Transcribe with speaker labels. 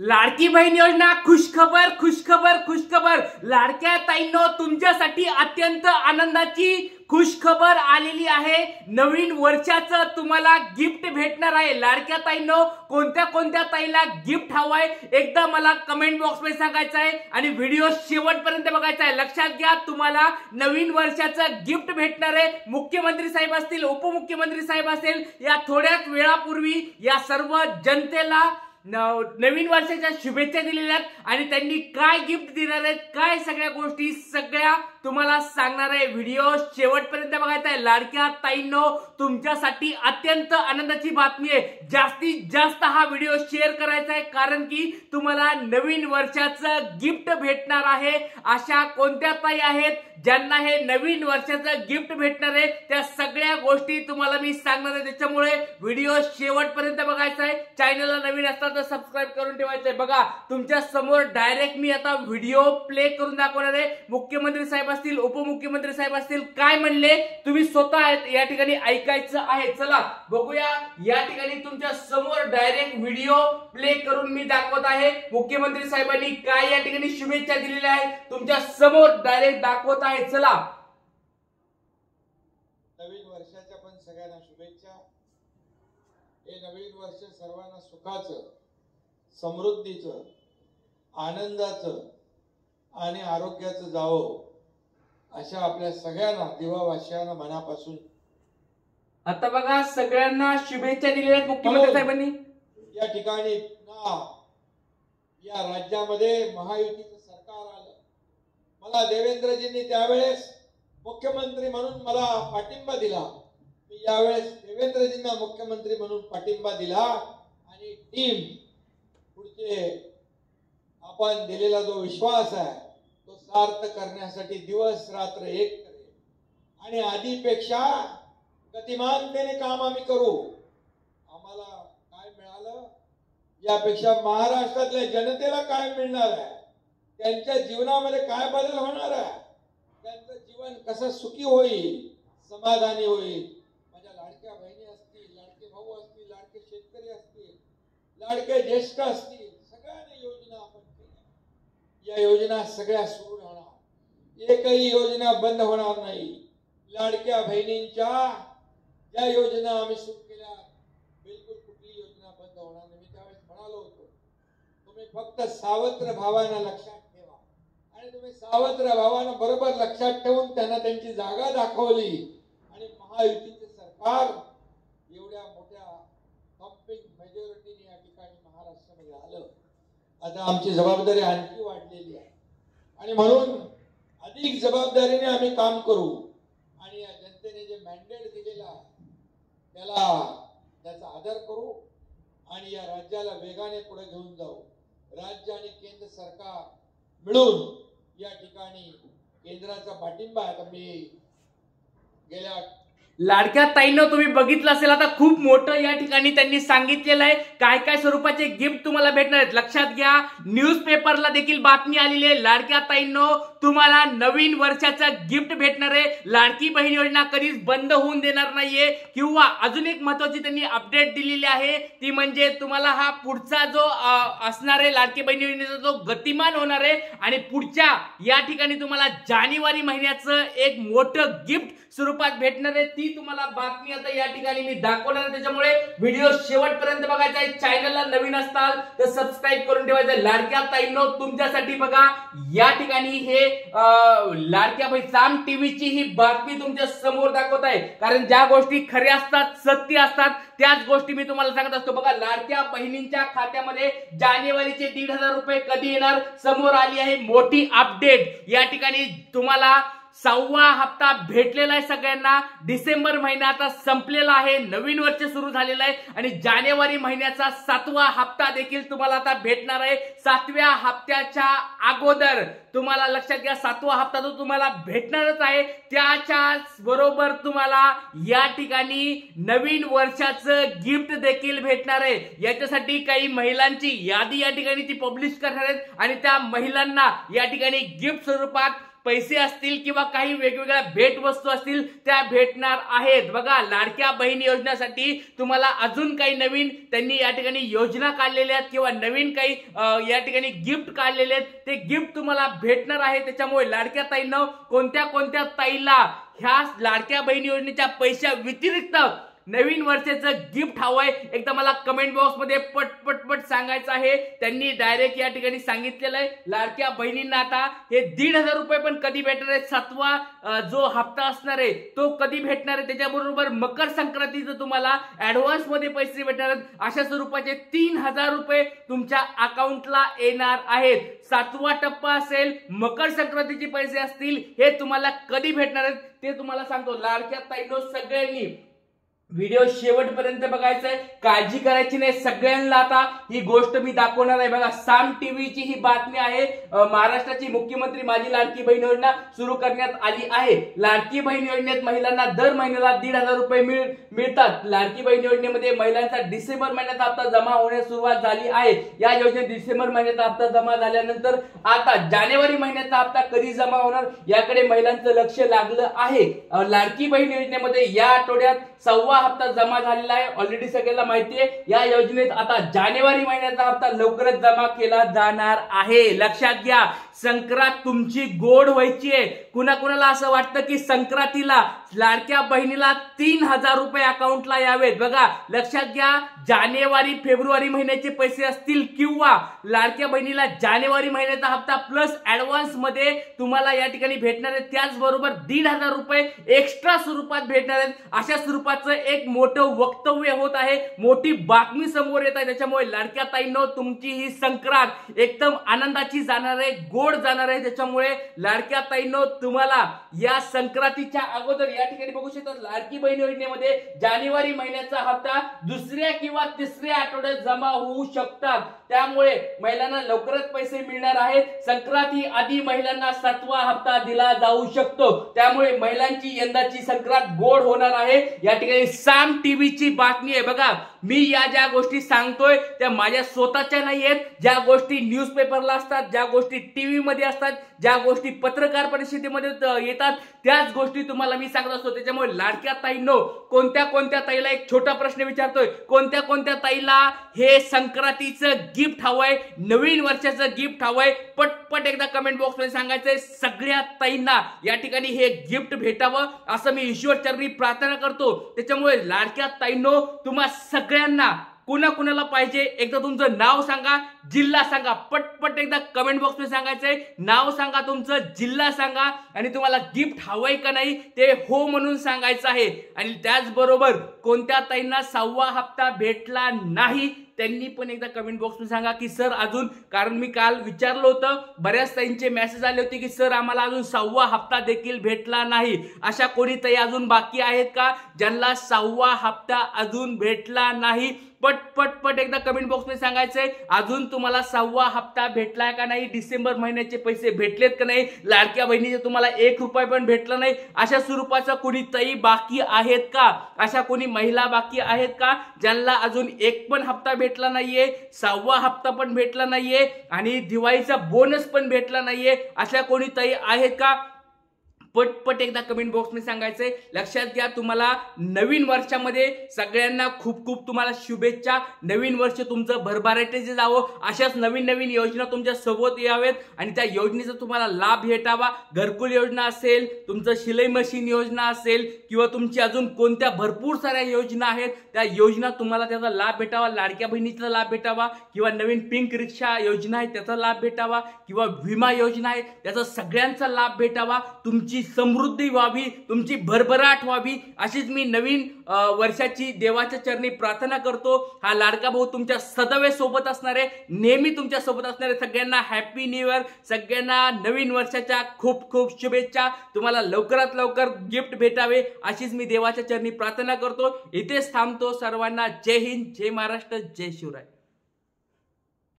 Speaker 1: लाडकी बहीण योजना खुशखबर खुशखबर खुशखबर। लाडक्या ताईंनो तुमच्यासाठी अत्यंत आनंदाची खुशखबर आलेली आहे। नवीन वर्षाचं तुम्हाला गिफ्ट भेटणार आहे। लाडक्या ताईंनो कोणत्या कोणत्या ताईला गिफ्ट हवंय एकदा मला कमेंट बॉक्स मध्ये सांगायचं आहे आणि व्हिडिओ शेवटपर्यंत बघायचा आहे। लक्षात घ्या तुम्हाला नवीन वर्षाचं गिफ्ट भेटणार आहे। मुख्यमंत्री साहेब असतील, उपमुख्यमंत्री साहेब असतील, या थोड्याच वेळापूर्वी या सर्व जनतेला नवीन वर्षाच्या शुभेच्छा दिलेल्या आहेत आणि त्यांनी काय गिफ्ट देणार आहेत, काय सगळ्या गोष्टी सगळ्या तुम्हाला सांगणार आहे। व्हिडिओ शेवटपर्यंत बघायचा आहे। लाडक्या ताईंनो तुमच्यासाठी अत्यंत आनंदाची बातमी आहे। जास्तीत जास्त हा व्हिडिओ शेअर करायचा आहे कारण की तुम्हाला नवीन वर्षाचं गिफ्ट भेटणार आहे। अशा कोणत्या ताई आहेत ज्यांना हे नवीन वर्षाचं गिफ्ट भेटणार आहे त्या सगळ्या गोष्टी तुम्हाला मी सांगणार आहे। त्याच्यामुळे व्हिडिओ शेवटपर्यंत बघायचा आहे। चॅनलला नवीन असतात तर सबस्क्राइब करून ठेवायचं आहे। बघा तुमच्या समोर डायरेक्ट मी आता व्हिडिओ प्ले करून दाखवणार आहे। मुख्यमंत्री साहेब असतील, उपमुख्यमंत्री साहेब असतील काय म्हणले तुम्ही स्वतः या ठिकाणी ऐकायचं आहे। चला बघूया। या ठिकाणी तुमच्या समोर डायरेक्ट व्हिडिओ प्ले करून मी दाखवत आहे। मुख्यमंत्री साहेबांनी काय या ठिकाणी शुभेच्छा दिलेल्या आहेत तुमच्या समोर डायरेक्ट दाखवत आहे। चला।
Speaker 2: नवीन वर्षाच्या पण सगळ्यांना शुभेच्छा। हे नवीन वर्ष सर्वांना सुखाचं, समृद्धीचं, आनंदाचं आणि आरोग्याचं जावो अशा आपल्या सगळ्यांना दिवावासियांना मनापासून
Speaker 1: आता बघा सगळ्यांना शुभेच्छा दिलेल्या आहेत मुख्यमंत्री साहेबांनी।
Speaker 2: या ठिकाणी या राज्यामध्ये महायुतीचं सरकार आलं। मला देवेंद्रजींनी त्यावेळेस मुख्यमंत्री म्हणून मला पाठिंबा दिला। मी यावेळेस देवेंद्रजींना मुख्यमंत्री म्हणून पाठिंबा दिला आणि टीम पुढचे आपण दिलेला जो विश्वास आहे तो सार्थ करण्यासाठी दिवस रात्र एक करेल आणि आधीपेक्षा गतिमानतेने काम आम्ही करू। आम्हाला काय मिळालं यापेक्षा महाराष्ट्रातल्या जनतेला काय मिळणार आहे, त्यांच्या जीवनामध्ये काय बदल होणार आहे, त्यांचं जीवन कसं सुखी होईल, समाधानी होईल। माझ्या लाडक्या बहिणी असतील, लाडके भाऊ असतील, लाडके शेतकरी असतील, लाडके ज्येष्ठ असतील, सगळ्यांनी योजना आपण केल्या। या योजना सगळ्या सुरू राहणार, एकही योजना बंद होणार नाही। लाडक्या बहिणींच्या ज्या योजना आम्ही सुरू केल्या बिलकुल कुठली योजना बंद होणार नाही। मी त्यावेळेस म्हणालो होतो तुम्ही फक्त सावत्र भावांना लक्षात ठेवा आणि तुम्ही सावत्र भावांना बरोबर लक्षात ठेवून त्यांना त्यांची जागा दाखवली आणि महायुतीचे सरकार एवढ्या मोठ्या थम्पिंग मेजॉरिटीने या ठिकाणी महाराष्ट्रामध्ये आलं। आता आमची जबाबदारी आणखी वाढलेली आहे आणि म्हणून अधिक जबाबदारीने आम्ही काम करू आणि या जनतेने जे मॅन्डेट दिलेला आहे त्याचा आदर करू आणि या राज्याला वेगाने पुढे घेऊन जाऊ। राज्य आणि केंद्र सरकार मिळून या ठिकाणी केंद्राचा पाठिंबा आता मी गेल्या
Speaker 1: लाडक्या ताईंनो तुम्ही बघितलं असेल आता खूप मोठं या ठिकाणी त्यांनी सांगितलेलं आहे काय काय स्वरूपाचे गिफ्ट तुम्हाला भेटणार आहेत। लक्षात घ्या न्यूजपेपरला देखील बातमी आलेली आहे। लाडक्या ताईंनो तुम्हाला नवीन वर्षाचं गिफ्ट भेटणार आहे। लाडकी बहीण योजना कधीच बंद होऊन देणार नाहीये किंवा अजून एक महत्त्वाची त्यांनी अपडेट दिलेली आहे ती म्हणजे तुम्हाला हा पुढचा जो असणार आहे लाडकी बहीण योजनेचा जो गतिमान होणार आहे आणि पुढच्या या ठिकाणी तुम्हाला जानेवारी महिन्याचं एक मोठं गिफ्ट स्वरूपात भेटणार आहे। ती तुम्हाला बातमी आता या ठिकाणी मी दाखवणार आहे। त्याच्यामुळे व्हिडिओ शेवटपर्यंत बघायचा आहे। चॅनलला नवीन असताल तर सबस्क्राइब करून ठेवायचं। लाडक्या ताईंनो तुमच्यासाठी बघा या ठिकाणी हे लाडक्या बहीण साम टीव्हीची ही बातमी तुमच्या समोर दाखवत आहे कारण ज्या गोष्टी खऱ्या असतात, सत्य असतात त्याच गोष्टी मी तुम्हाला सांगत असतो। बघा लाडक्या बहिणींच्या खात्यामध्ये जानेवारीचे 1,500 रुपये कधी येणार समोर आली आहे मोठी अपडेट। या ठिकाणी तुम्हाला 6वा हप्ता भेटलेला आहे सगळ्यांना। डिसेंबर महिना आता संपलेला आहे, नवीन वर्ष सुरू झालेलं आहे आणि जानेवारी महिन्याचा 7वा हप्ता देखील तुम्हाला आता भेटणार आहे। 7व्या हप्त्याच्या अगोदर तुम्हाला लक्षात घ्या 7वा हप्ता तो तुम्हाला भेटणारच आहे। त्याच्याच बरोबर तुम्हाला या ठिकाणी नवीन वर्षाचं गिफ्ट देखील भेटणार आहे। याच्यासाठी काही महिलांची यादी या ठिकाणी ती पब्लिश करणार आहेत आणि त्या महिलांना या ठिकाणी गिफ्ट स्वरूपात पैसे असतील किंवा काही वेगवेगळ्या भेटवस्तू असतील त्या भेटणार आहेत। बघा, लाडक्या बहीण योजनेसाठी तुम्हाला अजून काही नवीन त्यांनी या ठिकाणी योजना काढलेल्या आहेत किंवा नवीन काही या ठिकाणी गिफ्ट काढलेले आहेत, ते गिफ्ट तुम्हाला भेटणार आहे। त्याच्यामुळे लाडक्या ताईंनो, कोणत्या कोणत्या ताईला ह्या लाडक्या बहीण योजनेच्या पैशा व्यतिरिक्त नवीन वर्षाचं गिफ्ट हवंय, एकदा मला कमेंट बॉक्स मध्ये पट सांगायचं आहे। त्यांनी डायरेक्ट या ठिकाणी सांगितलेलं आहे लाडक्या बहिणींना आता हे 1,500 रुपये पण कधी भेटणार आहे, 7वा जो हप्ता असणार आहे तो कधी भेटणार आहे, त्याच्याबरोबर मकर संक्रांतीचं तुम्हाला ऍडव्हान्स मध्ये पैसे भेटणार आहेत। अशा स्वरूपाचे 3,000 रुपये तुमच्या अकाउंटला येणार आहेत। 7वा टप्पा असेल, मकर संक्रांतीचे पैसे असतील, हे तुम्हाला कधी भेटणार आहेत ते तुम्हाला सांगतो। लाडक्या ताईंनो, सगळ्यांनी व्हिडिओ शेवटपर्यंत बघायचा आहे, काळजी करायची नाही। सगळ्यांना आता ही गोष्ट मी दाखवणार आहे। बघा, साम टीव्हीची ही बातमी आहे। महाराष्ट्राची मुख्यमंत्री माझी लाडकी बहीण योजना सुरू करण्यात आली आहे। लाडकी बहीण योजनेत महिलांना दर महिन्याला 1,500 रुपये मिळतात। लाडकी बहीण योजनेमध्ये महिलांचा डिसेंबर महिन्याचा हप्ता जमा होण्यास सुरुवात झाली आहे। या योजनेत डिसेंबर महिन्याचा हप्ता जमा झाल्यानंतर आता जानेवारी महिन्याचा हप्ता कधी जमा होणार याकडे महिलांचं लक्ष लागलं आहे। लाडकी बहीण योजनेमध्ये या आठवड्यात 6वा हप्ता जमा झालेला आहे, ऑलरेडी सगळ्यांना माहिती आहे। या योजनेत आता जानेवारी महिन्याचा हप्ता लवकरच जमा केला जाणार आहे। लक्षात घ्या, संक्रांत तुमची गोड व्हायची आहे। कुणाकुणाला असं वाटतं की संक्रांतीला लाडक्या बहिणीला 3,000 रुपये अकाउंटला यावेत। बघा, लक्षात घ्या, जानेवारी फेब्रुवारी महिन्याचे पैसे असतील किंवा लाडक्या बहिणीला जानेवारी महिन्याचा हप्ता प्लस ऍडव्हान्स मध्ये तुम्हाला या ठिकाणी भेटणार आहे, त्याचबरोबर 1,500 रुपये एक्स्ट्रा स्वरूपात भेटणार आहेत। अशा स्वरूपाचं एक मोठं वक्तव्य होत आहे, मोठी बातमी समोर येत आहे। त्याच्यामुळे लाडक्या ताईंनो, तुमची ही संक्रांत एकदम आनंदाची जाणार आहे, गोड जाणार आहे। त्याच्यामुळे लाडक्या ताईंनो, तुम्हाला या संक्रांतीच्या अगोदर या ठिकाणी बघू शकता, लाडकी बहीण योजनेमध्ये जानेवारी महिन्याचा हप्ता 2ऱ्या किंवा 3ऱ्या आठवड्यात जमा होऊ शकतात। त्यामुळे महिलांना लवकरच पैसे मिळणार आहेत। संक्रांती आधी महिलांना 7वा हप्ता दिला जाऊ शकतो। त्यामुळे महिलांची यंदाची संक्रांत गोड होणार आहे। या ठिकाणी साम टीव्हीची बातमी आहे। बघा, मी या ज्या गोष्टी सांगतोय त्या माझ्या स्वतःच्या नाही आहेत। ज्या गोष्टी न्यूजपेपरला असतात, ज्या गोष्टी टीव्ही मध्ये असतात, ज्या गोष्टी पत्रकार परिषदेमध्ये येतात, त्याच गोष्टी तुम्हाला मी सांगत असतो। त्याच्यामुळे लाडक्या ताईंनो, कोणत्या कोणत्या ताईला एक छोटा प्रश्न विचारतोय, कोणत्या कोणत्या ताईला हे संक्रांतीचं गिफ्ट हवंय, नवीन वर्षाचं गिफ्ट हवंय, पटपट एकदा कमेंट बॉक्स मध्ये सांगायचंय। सगळ्या ताईंना या ठिकाणी हे गिफ्ट भेटावं असं मी ईश्वरचरणी प्रार्थना करतो। त्याच्यामुळे लाडक्या ताईंनो, तुम्हा सगळ्यांना कुणाकुणाला पाहिजे एकदा तुमचं नाव सांगा, जिल्हा सांगा, पटपट एकदा कमेंट बॉक्स मध्ये सांगायचंय। नाव सांगा तुमचं, जिल्हा सांगा आणि तुम्हाला गिफ्ट हवंय का नाही ते हो म्हणून सांगायचं आहे। आणि त्याचबरोबर कोणत्या ताईंना 6वा हप्ता भेटला नाही त्यांनी पण एकदा कमेंट बॉक्स मध्ये सांगा की सर अजून, कारण मी काल विचारलं होतं, बऱ्याच ताईंचे मेसेज आले होते की सर आम्हाला अजून 6वा हप्ता देखील भेटला नाही। अशा कोणी ताई अजून बाकी आहेत का ज्यांना 6वा हप्ता अजून भेटला नाही? पट एकदा कमेंट बॉक्स मध्ये सांगायचंय, अजून तुम्हाला 6वा हप्ता भेटलाय का नाही, डिसेंबर महिन्याचे पैसे भेटलेत का नाही, लाडक्या बहिणीचे तुम्हाला 1 रुपया पण भेटला नाही, अशा स्वरूपाचा कोणी ताई बाकी आहेत का? अशा कोणी महिला बाकी आहेत का ज्यांना अजून 1 पण हप्ता भेटला नाहीये, 6वा हप्ता पण भेटला नाहीये आणि दिवाळीचा बोनस पण भेटला नाहीये? अशा कोणी ताई आहेत का? पटपट एकदा कमेंट बॉक्स मध्ये सांगायचंय। लक्षात घ्या, तुम्हाला नवीन वर्षामध्ये सगळ्यांना खूप खूप तुम्हाला शुभेच्छा। नवीन वर्ष तुमचं भरभराटीचं जावं, अशाच नवीन नवीन योजना तुमच्या सोबत यावेत आणि त्या योजनेचा तुम्हाला लाभ भेटावा। घरकुल योजना असेल, तुमचं शिलाई मशीन योजना असेल किंवा तुमची अजून कोणत्या भरपूर साऱ्या योजना आहेत, त्या योजना तुम्हाला त्याचा लाभ भेटावा। लाडक्या बहिणीचा लाभ भेटावा किंवा नवीन पिंक रिक्षा योजना आहे त्याचा लाभ भेटावा किंवा विमा योजना आहे त्याचा सगळ्यांचा लाभ भेटावा। तुमची समृद्धी व्हावी, तुमची भरभराट व्हावी, अशीच मी नवीन वर्षाची देवाच्या चरणी प्रार्थना करतो। हा लाडका भाऊ तुमच्या सदैव सोबत असणार आहे, नेहमी तुमच्या सोबत असणार आहे। सगळ्यांना हॅपी न्यू इयर, सगळ्यांना नवीन वर्षाच्या खूप खूप शुभेच्छा। तुम्हाला लवकरात लवकर गिफ्ट भेटावे अशीच मी देवाच्या चरणी प्रार्थना करतो। इथेच थांबतो। सर्वांना जय हिंद, जय महाराष्ट्र, जय शिवराय।